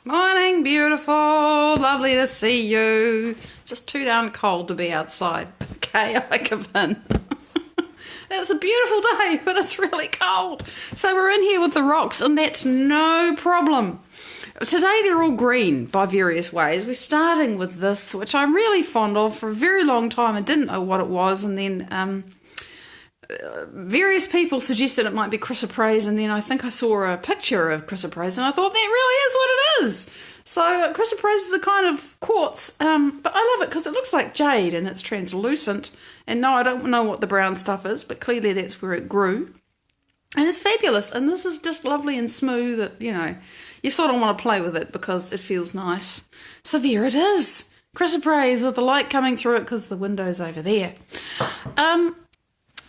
Morning, beautiful. Lovely to see you. It's just too darn cold to be outside. Okay, I give in. It's a beautiful day, but it's really cold. So we're in here with the rocks, and that's no problem. Today they're all green by various ways. We're starting with this, which I'm really fond of for a very long time. I didn't know what it was, and then various people suggested it might be chrysoprase, and then I think I saw a picture of chrysoprase, and I thought that really is what it is. So chrysoprase is a kind of quartz, but I love it because it looks like jade and it's translucent. And no, I don't know what the brown stuff is, but clearly that's where it grew. And it's fabulous, and this is just lovely and smooth. That, you know, you sort of want to play with it because it feels nice. So there it is, chrysoprase with the light coming through it because the window's over there.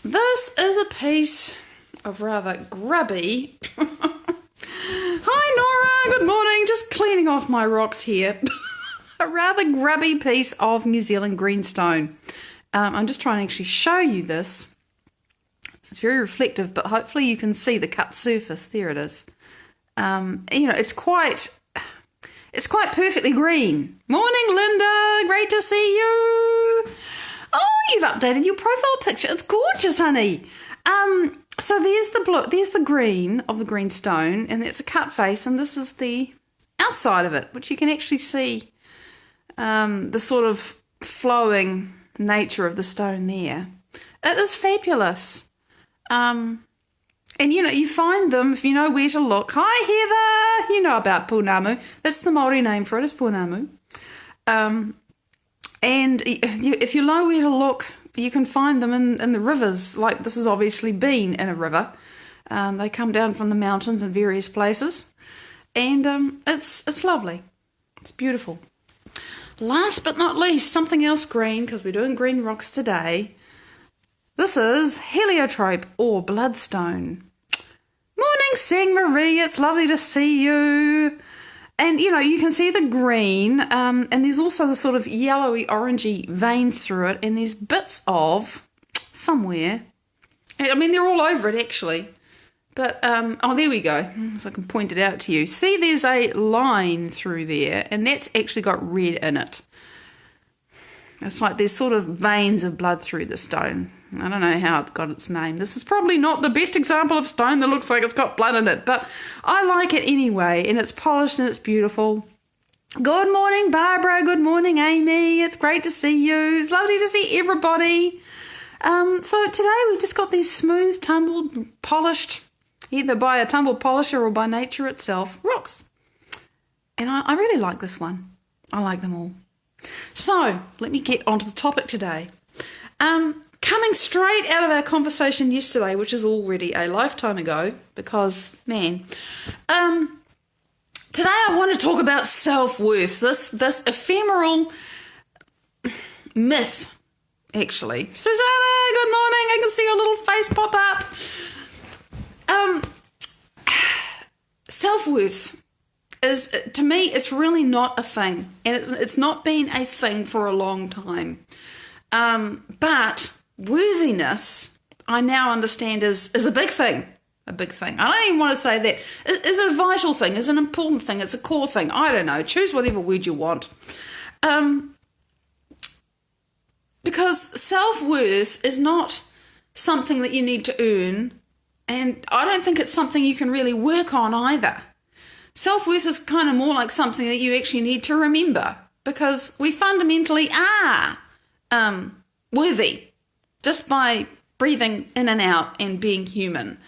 This is a piece of rather grubby. Hi Nora, good morning. Just cleaning off my rocks here. A rather grubby piece of New Zealand greenstone. I'm just trying to actually show you this. It's very reflective, but hopefully you can see the cut surface. There it is. You know, it's quite perfectly green. Morning, Linda. Great to see you. Oh, you've updated your profile picture. It's gorgeous, honey. So there's the blue, there's the green of the greenstone, and it's a cut face, and this is the outside of it, which you can actually see the sort of flowing nature of the stone there. It is fabulous. And you know, you find them if you know where to look. Hi Heather, you know about Pounamu. That's the Māori name for it, is Pounamu. And if you know where to look, you can find them in the rivers. Like this has obviously been in a river. They come down from the mountains in various places, and it's lovely. It's beautiful. Last but not least, something else green, because we're doing green rocks today. This is heliotrope or bloodstone. Morning, Sang Marie. It's lovely to see you. And, you know, you can see the green, and there's also the sort of yellowy, orangey veins through it, and there's bits of somewhere. I mean, they're all over it, actually. But, oh, there we go. So I can point it out to you. See, there's a line through there, and that's actually got red in it. It's like there's sort of veins of blood through the stone. I don't know how it got its name. This is probably not the best example of stone that looks like it's got blood in it, but I like it anyway, and it's polished and it's beautiful. Good morning, Barbara. Good morning, Amy. It's great to see you. It's lovely to see everybody. So today we've just got these smooth, tumbled, polished, either by a tumble polisher or by nature itself, rocks. And I really like this one. I like them all. So let me get onto the topic today. Coming straight out of our conversation yesterday, which is already a lifetime ago, because, man, today I want to talk about self-worth, this ephemeral myth, actually. Susanna, good morning. I can see your little face pop up. Self-worth is, to me, it's really not a thing, and it's not been a thing for a long time. But worthiness, I now understand, is a big thing. A big thing. I don't even want to say that. Is it a vital thing? Is it an important thing? It's a core thing. I don't know. Choose whatever word you want. Because self-worth is not something that you need to earn, and I don't think it's something you can really work on either. Self-worth is kind of more like something that you actually need to remember, because we fundamentally are worthy just by breathing in and out and being human.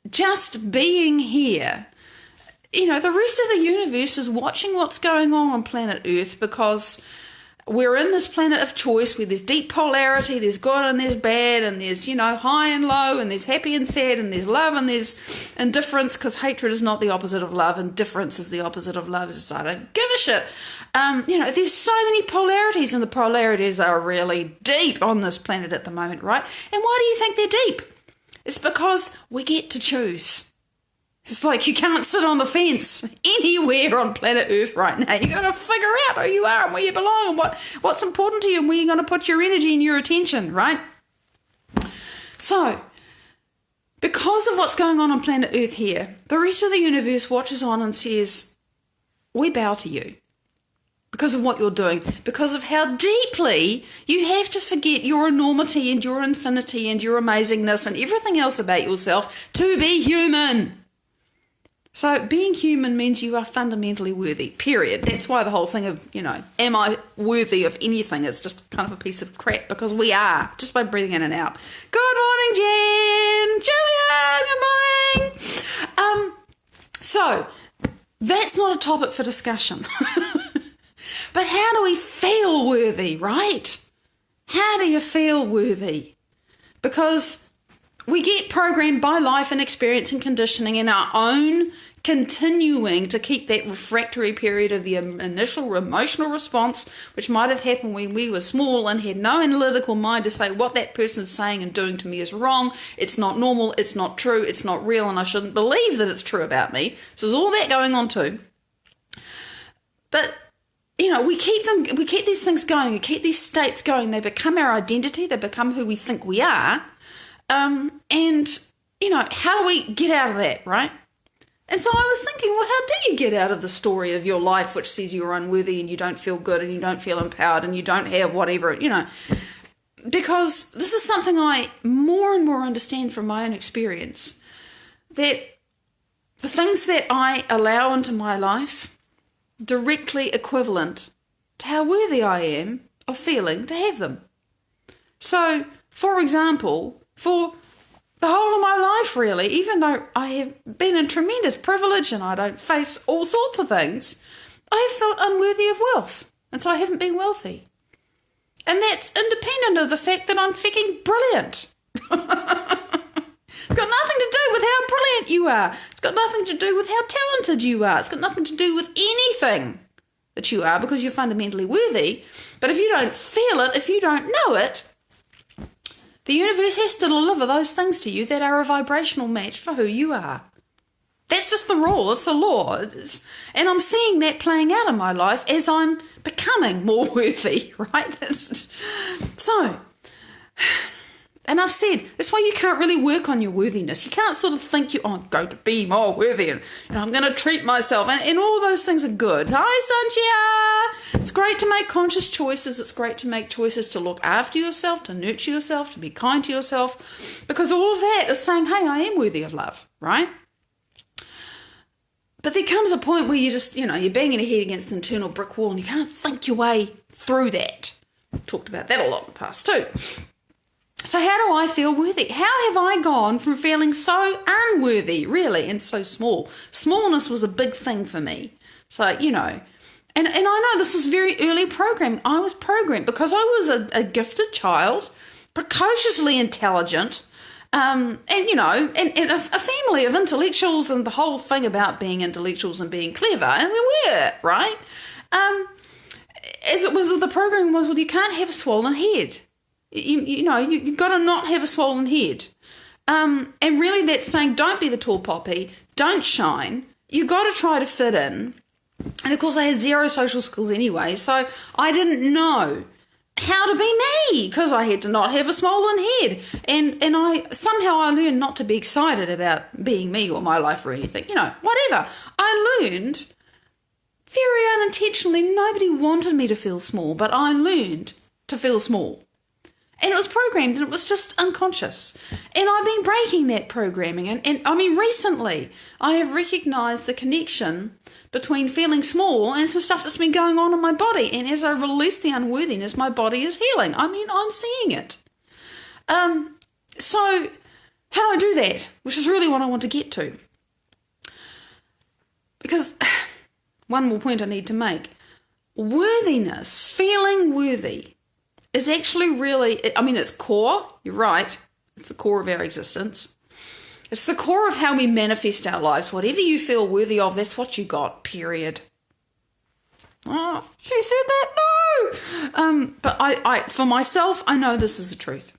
Just being here. You know, the rest of the universe is watching what's going on planet Earth, because we're in this planet of choice where there's deep polarity, there's good and there's bad, and there's, you know, high and low, and there's happy and sad, and there's love and there's indifference, because hatred is not the opposite of love, and difference is the opposite of love. It's just, I don't give a shit. You know, there's so many polarities, and the polarities are really deep on this planet at the moment, right? And why do you think they're deep? It's because we get to choose. It's like you can't sit on the fence anywhere on planet Earth right now. You've got to figure out who you are and where you belong and what's important to you and where you're going to put your energy and your attention, right? So, because of what's going on planet Earth here, the rest of the universe watches on and says, we bow to you because of what you're doing, because of how deeply you have to forget your enormity and your infinity and your amazingness and everything else about yourself to be human. So being human means you are fundamentally worthy, period. That's why the whole thing of, am I worthy of anything is just kind of a piece of crap, because we are, just by breathing in and out. Good morning, Jen! Julian, good morning! So, that's not a topic for discussion. But how do we feel worthy, right? How do you feel worthy? Because we get programmed by life and experience and conditioning and our own continuing to keep that refractory period of the initial emotional response, which might have happened when we were small and had no analytical mind to say what that person's saying and doing to me is wrong, it's not normal, it's not true, it's not real, and I shouldn't believe that it's true about me. So there's all that going on too. But we keep these things going, we keep these states going, they become our identity, they become who we think we are. And how do we get out of that, right? And so I was thinking, well, how do you get out of the story of your life which says you're unworthy and you don't feel good and you don't feel empowered and you don't have whatever, because this is something I more and more understand from my own experience, that the things that I allow into my life directly equivalent to how worthy I am of feeling to have them. So, for example, for the whole of my life, really, even though I have been in tremendous privilege and I don't face all sorts of things, I have felt unworthy of wealth, and so I haven't been wealthy. And that's independent of the fact that I'm freaking brilliant. It's got nothing to do with how brilliant you are. It's got nothing to do with how talented you are. It's got nothing to do with anything that you are, because you're fundamentally worthy. But if you don't feel it, if you don't know it, the universe has to deliver those things to you that are a vibrational match for who you are. That's just the rule. It's a law. And I'm seeing that playing out in my life as I'm becoming more worthy, right? So, and I've said, that's why you can't really work on your worthiness. You can't sort of think I'm going to be more worthy and I'm going to treat myself. And all those things are good. Hi, Sanjia! It's great to make conscious choices. It's great to make choices to look after yourself, to nurture yourself, to be kind to yourself. Because all of that is saying, hey, I am worthy of love, right? But there comes a point where you just, you're banging your head against an internal brick wall and you can't think your way through that. I've talked about that a lot in the past too. So how do I feel worthy? How have I gone from feeling so unworthy, really, and so small? Smallness was a big thing for me. So, and I know this was very early programming. I was programmed because I was a gifted child, precociously intelligent, and a family of intellectuals, and the whole thing about being intellectuals and being clever, and we were, right? As it was, the programming was, well, you can't have a swollen head. You've got to not have a swollen head. And really that's saying don't be the tall poppy, don't shine, you've got to try to fit in. And of course I had zero social skills anyway, so I didn't know how to be me because I had to not have a swollen head. And I learned not to be excited about being me or my life or anything, whatever. I learned very unintentionally, nobody wanted me to feel small, but I learned to feel small. And it was programmed and it was just unconscious. And I've been breaking that programming. And recently I have recognised the connection between feeling small and some stuff that's been going on in my body. And as I release the unworthiness, my body is healing. I'm seeing it. So how do I do that? Which is really what I want to get to. Because one more point I need to make. Worthiness, feeling worthy, is actually really, it's core, you're right, it's the core of our existence. It's the core of how we manifest our lives. Whatever you feel worthy of, that's what you got, period. Oh, she said that? No! But I, for myself, I know this is the truth.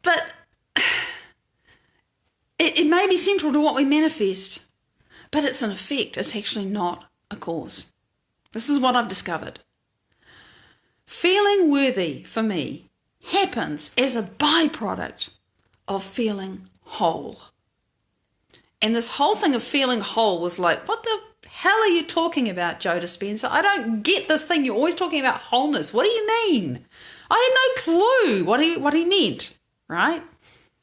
But it may be central to what we manifest, but it's an effect. It's actually not a cause. This is what I've discovered. Feeling worthy, for me, happens as a byproduct of feeling whole. And this whole thing of feeling whole was like, what the hell are you talking about, Joe Dispenza? I don't get this thing. You're always talking about wholeness. What do you mean? I had no clue what he meant, right?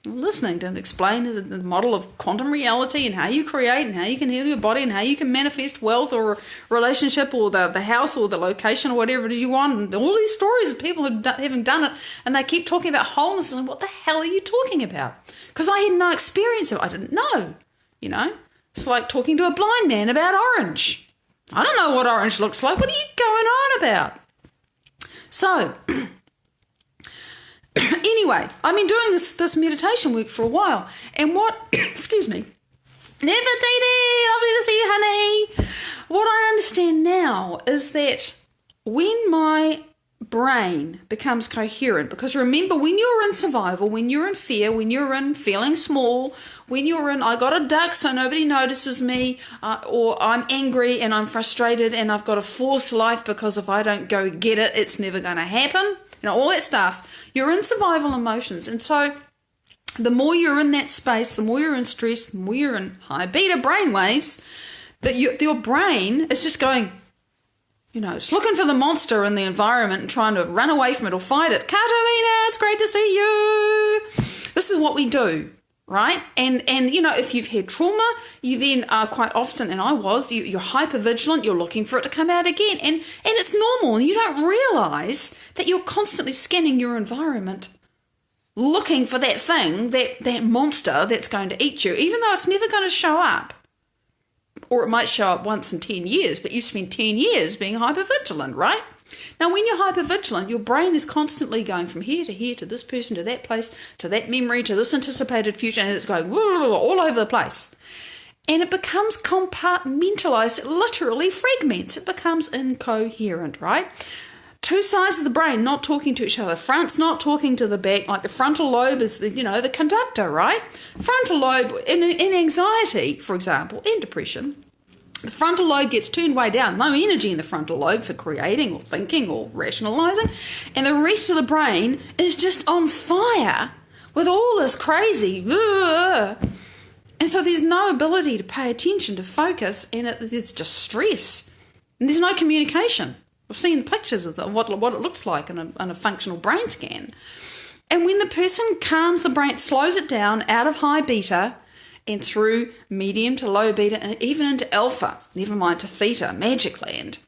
Listening to him explain the model of quantum reality and how you create and how you can heal your body and how you can manifest wealth or relationship or the house or the location or whatever it is you want, and all these stories of people having done it, and they keep talking about wholeness, and what the hell are you talking about? Because I had no experience of it. I didn't know, It's like talking to a blind man about orange. I don't know what orange looks like. What are you going on about? So anyway, I've been doing this meditation work for a while, and excuse me, Nefertiti, lovely to see you, honey. What I understand now is that when my brain becomes coherent, because remember, when you're in survival, when you're in fear, when you're in feeling small, when you're in I got a duck so nobody notices me, or I'm angry and I'm frustrated and I've got to force life because if I don't go get it, it's never going to happen, all that stuff, you're in survival emotions. And so the more you're in that space, the more you're in stress, the more you're in high beta brainwaves, that your brain is just going, it's looking for the monster in the environment and trying to run away from it or fight it. Catalina, it's great to see you. This is what we do, right? And if you've had trauma, you then are quite often, and I was, you're hypervigilant, you're looking for it to come out again. And it's normal, and you don't realise that you're constantly scanning your environment, looking for that thing, that monster that's going to eat you, even though it's never going to show up. Or it might show up once in 10 years, but you spend 10 years being hypervigilant, right? Now, when you're hypervigilant, your brain is constantly going from here, to this person, to that place, to that memory, to this anticipated future, and it's going all over the place. And it becomes compartmentalized, it literally fragments, it becomes incoherent, right? Two sides of the brain not talking to each other. Front's not talking to the back. Like the frontal lobe is the conductor, right? Frontal lobe in anxiety, for example, and depression, the frontal lobe gets turned way down. No energy in the frontal lobe for creating or thinking or rationalizing. And the rest of the brain is just on fire with all this crazy. And so there's no ability to pay attention, to focus, and it's just stress. And there's no communication. I've seen pictures of what it looks like in a functional brain scan. And when the person calms the brain, slows it down out of high beta and through medium to low beta and even into alpha, never mind to theta, magic land,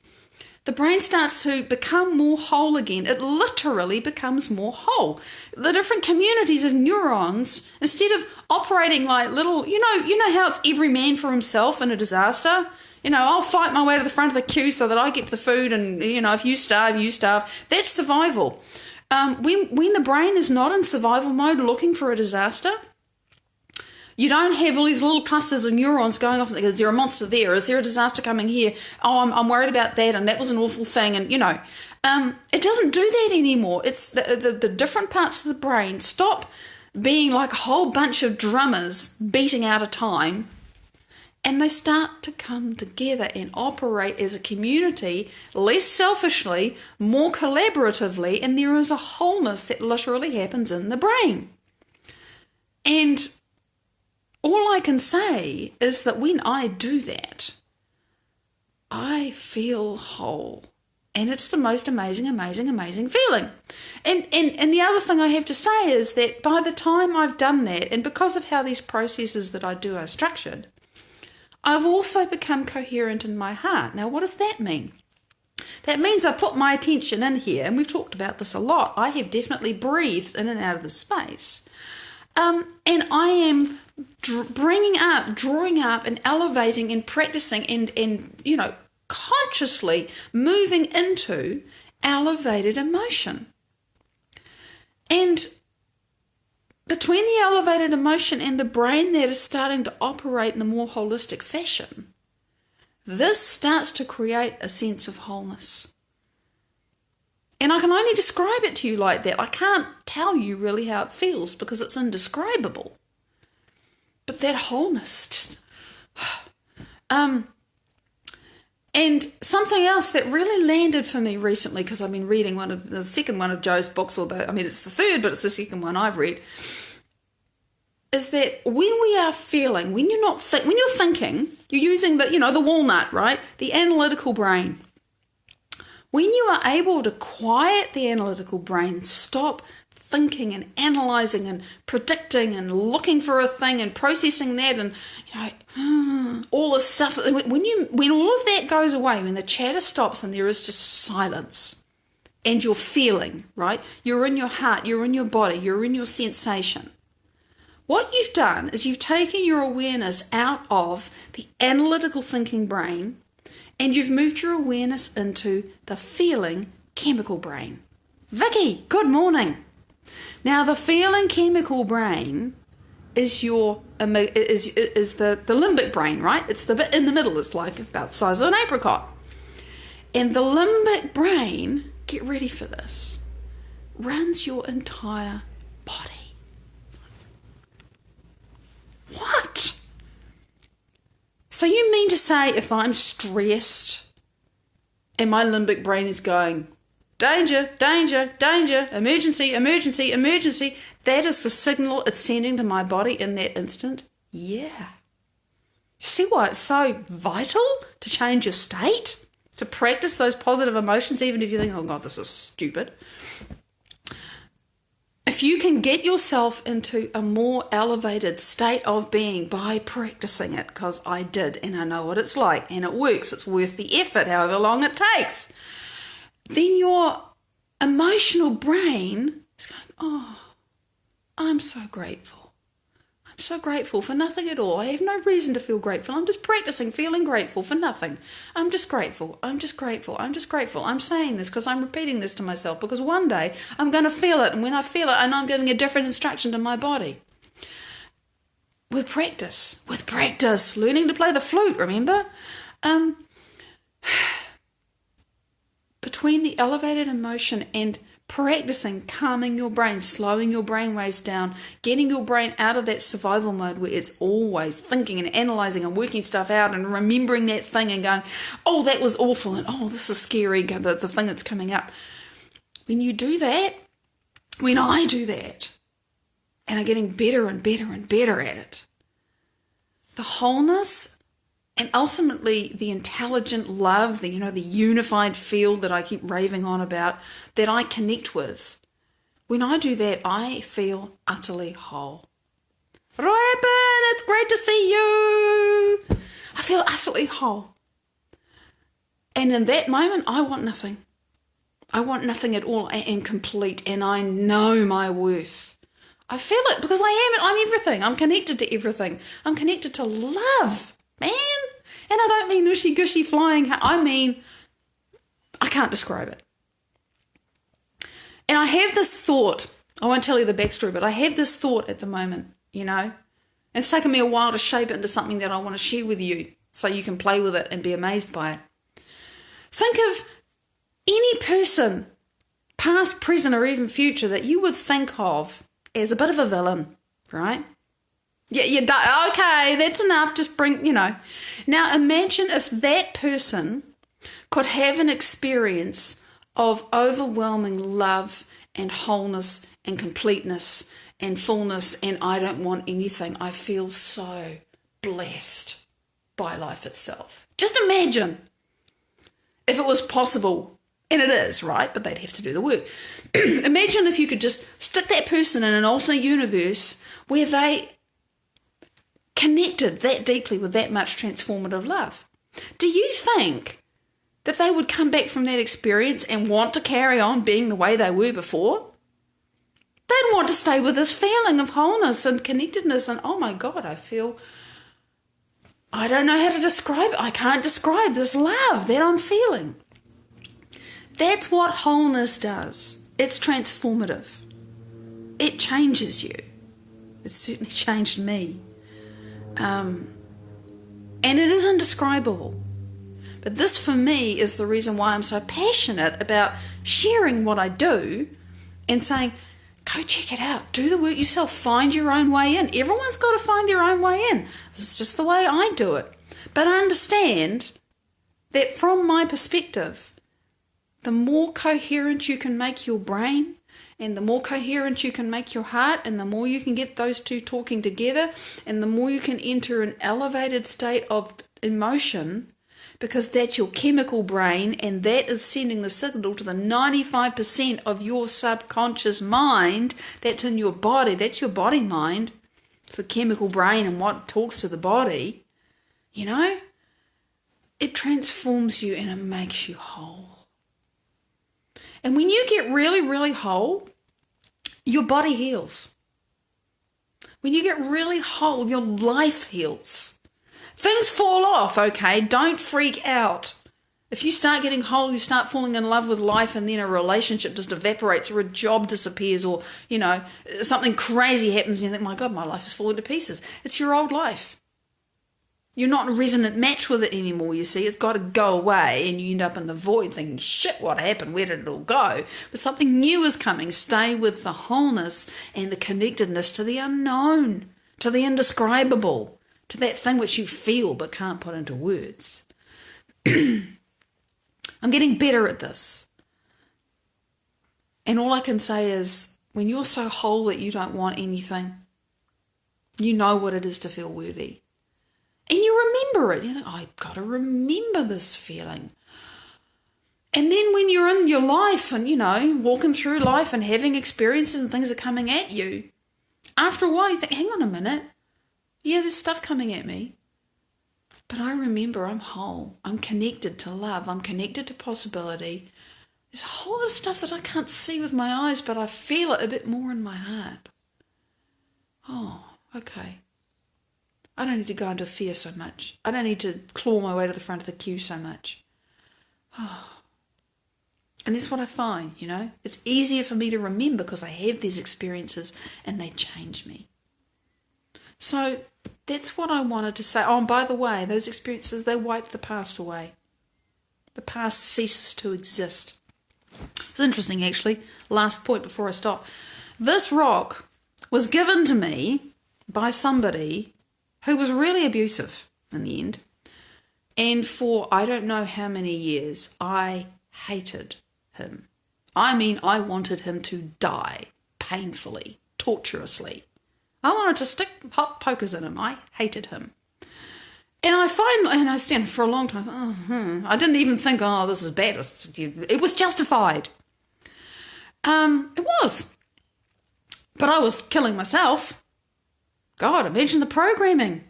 the brain starts to become more whole again. It literally becomes more whole. The different communities of neurons, instead of operating like little, you know how it's every man for himself in a disaster? I'll fight my way to the front of the queue so that I get the food, and, if you starve, you starve. That's survival. When the brain is not in survival mode looking for a disaster, you don't have all these little clusters of neurons going off. Is there a monster there? Is there a disaster coming here? Oh, I'm worried about that, and that was an awful thing. And, it doesn't do that anymore. It's the different parts of the brain stop being like a whole bunch of drummers beating out a time, and they start to come together and operate as a community, less selfishly, more collaboratively, and there is a wholeness that literally happens in the brain. And all I can say is that when I do that, I feel whole. And it's the most amazing, amazing, amazing feeling. And the other thing I have to say is that by the time I've done that, and because of how these processes that I do are structured, I've also become coherent in my heart. Now, what does that mean? That means I put my attention in here, and we've talked about this a lot. I have definitely breathed in and out of the space. And I am drawing up and elevating and practicing and consciously moving into elevated emotion. And between the elevated emotion and the brain that is starting to operate in a more holistic fashion, this starts to create a sense of wholeness. And I can only describe it to you like that. I can't tell you really how it feels because it's indescribable. But that wholeness just... And something else that really landed for me recently, because I've been reading the second one of Joe's books, it's the third, but it's the second one I've read, is that when we are feeling, when you're thinking, you're using the walnut, right? The analytical brain. When you are able to quiet the analytical brain, stop thinking and analysing and predicting and looking for a thing and processing that and all this stuff. When all of that goes away, when the chatter stops and there is just silence, and you're feeling, right? You're in your heart, you're in your body, you're in your sensation. What you've done is you've taken your awareness out of the analytical thinking brain and you've moved your awareness into the feeling chemical brain. Vicky, good morning. Now, the feeling chemical brain is the limbic brain, right? It's the bit in the middle. It's like about the size of an apricot. And the limbic brain, get ready for this, runs your entire body. What? So you mean to say if I'm stressed and my limbic brain is going, danger, danger, danger, emergency, emergency, emergency, that is the signal it's sending to my body in that instant? Yeah. See why it's so vital to change your state? To practice those positive emotions even if you think, oh God, this is stupid. If you can get yourself into a more elevated state of being by practicing it, because I did and I know what it's like and it works, it's worth the effort however long it takes, then your emotional brain is going, oh, I'm so grateful. I'm so grateful for nothing at all. I have no reason to feel grateful. I'm just practicing feeling grateful for nothing. I'm just grateful. I'm just grateful. I'm just grateful. I'm saying this because I'm repeating this to myself because one day I'm going to feel it. And when I feel it, I know I'm giving a different instruction to my body. With practice, learning to play the flute, remember? Between the elevated emotion and practicing calming your brain, slowing your brain waves down, getting your brain out of that survival mode where it's always thinking and analysing and working stuff out and remembering that thing and going, oh, that was awful and oh, this is scary, the thing that's coming up. When you do that, when I do that, and I'm getting better and better and better at it, the wholeness and ultimately the intelligent love, the unified field that I keep raving on about, that I connect with. When I do that, I feel utterly whole. Robin, it's great to see you. I feel utterly whole. And in that moment, I want nothing. I want nothing at all and complete, and I know my worth. I feel it because I'm everything. I'm connected to everything. I'm connected to love. Man, and I don't mean ushy-gushy flying. I mean, I can't describe it. And I have this thought. I won't tell you the backstory, but I have this thought at the moment, And it's taken me a while to shape it into something that I want to share with you so you can play with it and be amazed by it. Think of any person, past, present, or even future, that you would think of as a bit of a villain, right? Yeah, okay, that's enough, just bring, Now imagine if that person could have an experience of overwhelming love and wholeness and completeness and fullness and I don't want anything. I feel so blessed by life itself. Just imagine if it was possible, and it is, right? But they'd have to do the work. Imagine if you could just stick that person in an alternate universe where they connected that deeply with that much transformative love. Do you think that they would come back from that experience and want to carry on being the way they were before? They'd want to stay with this feeling of wholeness and connectedness and, oh my God, I don't know how to describe it. I can't describe this love that I'm feeling. That's what wholeness does. It's transformative. It changes you. It certainly changed me. And it is indescribable. But this for me is the reason why I'm so passionate about sharing what I do and saying, go check it out, do the work yourself, find your own way in. Everyone's got to find their own way in. This is just the way I do it. But understand that from my perspective, the more coherent you can make your brain And the more coherent you can make your heart, and the more you can get those two talking together, and the more you can enter an elevated state of emotion, because that's your chemical brain, and that is sending the signal to the 95% of your subconscious mind that's in your body. That's your body mind. It's the chemical brain and what talks to the body. You know? It transforms you and it makes you whole. And when you get really, really whole, your body heals. When you get really whole, your life heals. Things fall off, okay? Don't freak out. If you start getting whole, you start falling in love with life, and then a relationship just evaporates, or a job disappears, or, you know, something crazy happens and you think, my God, my life is falling to pieces. It's your old life. You're not in resonant match with it anymore, you see. It's got to go away, and you end up in the void thinking, shit, what happened? Where did it all go? But something new is coming. Stay with the wholeness and the connectedness to the unknown, to the indescribable, to that thing which you feel but can't put into words. I'm getting better at this. And all I can say is, when you're so whole that you don't want anything, you know what it is to feel worthy. And you remember it. You think, I've got to remember this feeling. And then when you're in your life and, you know, walking through life and having experiences and things are coming at you, after a while you think, hang on a minute. Yeah, there's stuff coming at me. But I remember I'm whole. I'm connected to love. I'm connected to possibility. There's a whole lot of stuff that I can't see with my eyes, but I feel it a bit more in my heart. Oh, okay. I don't need to go into fear so much. I don't need to claw my way to the front of the queue so much. Oh. And that's what I find, you know. It's easier for me to remember because I have these experiences and they change me. So that's what I wanted to say. Oh, and by the way, those experiences, they wipe the past away. The past ceases to exist. It's interesting, actually. Last point before I stop. This rock was given to me by somebody who was really abusive in the end. And for I don't know how many years, I hated him. I mean, I wanted him to die painfully, torturously. I wanted to stick hot pokers in him. I hated him. And I stand for a long time. I didn't even think, oh, this is bad. It was justified. It was. But I was killing myself. God, imagine the programming.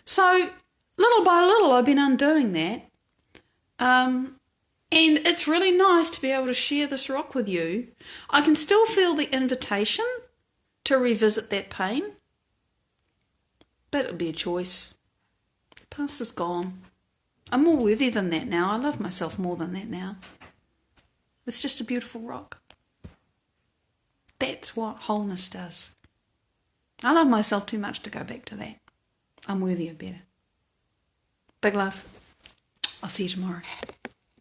So little by little, I've been undoing that. And it's really nice to be able to share this rock with you. I can still feel the invitation to revisit that pain. But it'll be a choice. The past is gone. I'm more worthy than that now. I love myself more than that now. It's just a beautiful rock. That's what wholeness does. I love myself too much to go back to that. I'm worthy of better. Big love. I'll see you tomorrow.